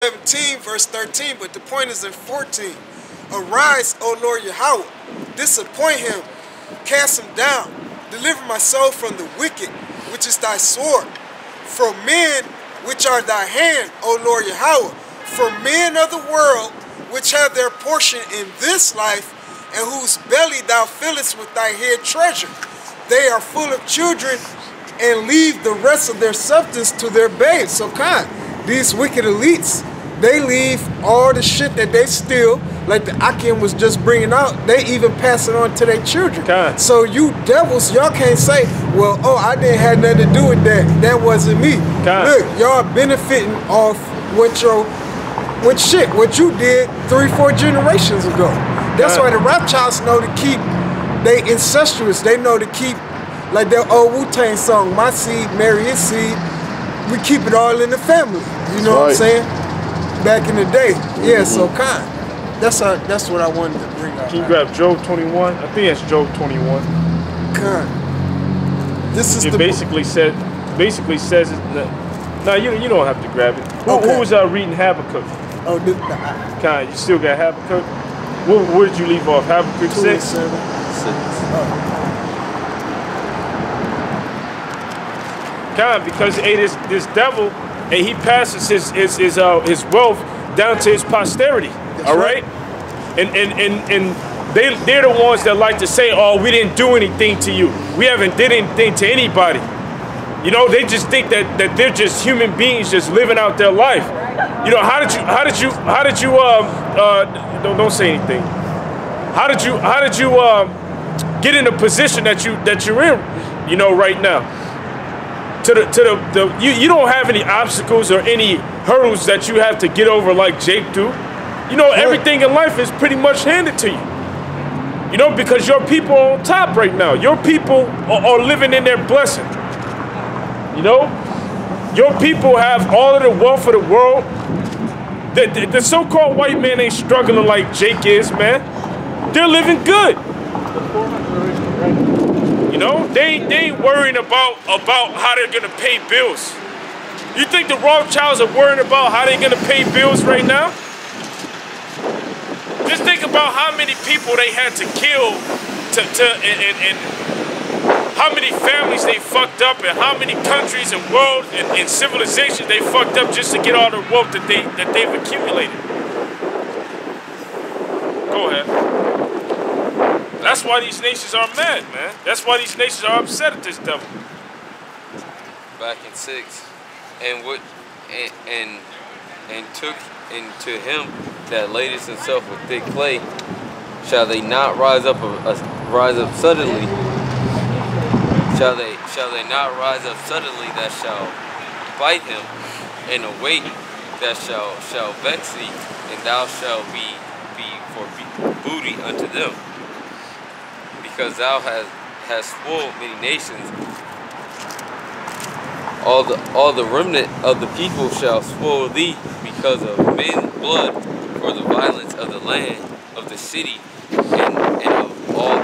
17, verse 13, but the point is in 14. Arise, O Lord Yahweh, disappoint him, cast him down, deliver my soul from the wicked, which is thy sword, from men which are thy hand, O Lord Yahweh, from men of the world which have their portion in this life, and whose belly thou fillest with thy hid treasure. They are full of children, and leave the rest of their substance to their babes. So these wicked elites, they leave all the shit that they steal, like the Akim was just bringing out, they even pass it on to their children. So you devils, y'all can't say, well, oh, I didn't have nothing to do with that. That wasn't me. Look, y'all benefiting off what you did 3-4 generations ago. That's why the Rothschilds know to keep, they incestuous, they know to keep, like that old Wu-Tang song, my seed, marry his seed, we keep it all in the family. You know what I'm saying? Back in the day. Yeah, so that's what I wanted to bring up. Can you grab Job 21? I think it's Job 21. This is it basically says that, no, you don't have to grab it. Who was reading Habakkuk? Oh, you still got Habakkuk? Where did you leave off? Habakkuk 6? Because this devil, and he passes his wealth down to his posterity. All right? And they're the ones that like to say, oh, we didn't do anything to you. We haven't did anything to anybody. You know, they just think that they're just human beings just living out their life. You know, how did you don't say anything. How did you get in the position that you're in, you know, right now? You don't have any obstacles or any hurdles that you have to get over like Jake do. You know, everything in life is pretty much handed to you. You know, because your people are on top right now. Your people are living in their blessing. You know, your people have all of the wealth of the world. The so-called white man ain't struggling like Jake is, man. They're living good. You know, they ain't worrying about how they're gonna pay bills. You think the Rothschilds are worrying about how they're gonna pay bills right now? Just think about how many people they had to kill and how many families they fucked up, and how many countries and world and civilizations they fucked up just to get all the wealth that they've accumulated. Go ahead. That's why these nations are mad, man. That's why these nations are upset at this devil. Back in 6, and took into him that ladeth himself with thick clay, shall they not rise up suddenly? Shall they not rise up suddenly that shall bite him, and a weight that shall vex thee, and thou shalt be for booty unto them, because thou hast spoiled many nations. All the remnant of the people shall spoil thee, because of men's blood, for the violence of the land, of the city, and of all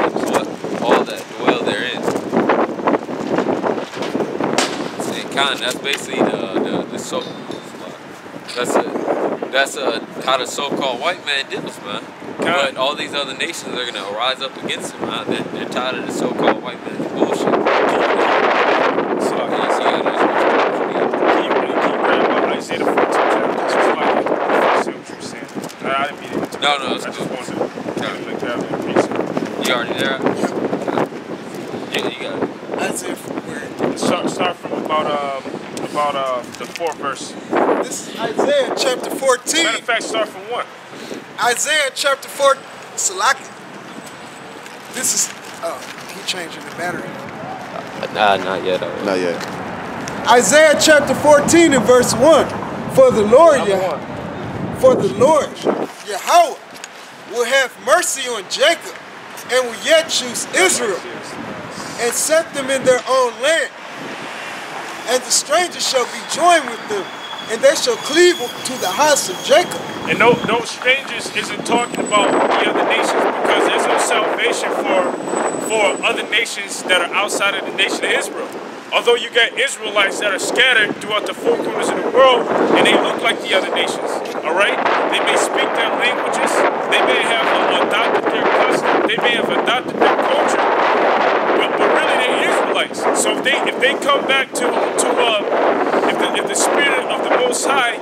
that dwell therein. And that's basically that's how the so-called white man deals, man. But all these other nations are gonna rise up against him, man. They're tired of the so-called white man's bullshit. So Isaiah the 14th chapter. Just like I see what you're saying. I didn't mean it. No, I just wanted to You already there? Yeah, you got it. Isaiah from where? Start from about the 4th verse. This is Isaiah chapter 14. Matter of fact, start from 1. Isaiah chapter 4. Salaki. This is. Oh, he changing the battery. Nah, not yet. Not yet. Isaiah chapter 14 and verse 1. For the Lord Yahweh will have mercy on Jacob, and will yet choose Israel, and set them in their own land. And the strangers shall be joined with them, and they shall cleave to the house of Jacob. And no strangers isn't talking about the other nations, because there's no salvation for other nations that are outside of the nation of Israel. Although you got Israelites that are scattered throughout the 4 corners of the world, and they look like the other nations. all right? They may speak their languages. They may have adopted their customs. They may have adopted their culture. But really they're Israelites. So if they come back if the Spirit of the Most High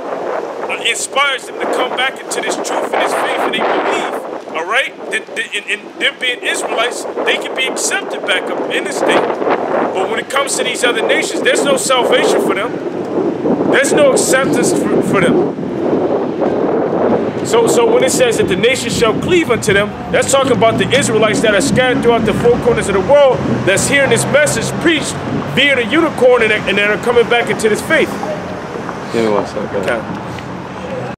inspires them to come back into this truth and this faith and they believe, all right, and them being Israelites, they can be accepted back up in this thing. But when it comes to these other nations, there's no salvation for them. There's no acceptance for them. So when it says that the nations shall cleave unto them, that's talking about the Israelites that are scattered throughout the four corners of the world that's hearing this message preached via the unicorn and that are coming back into this faith. Give me 1 second. Okay.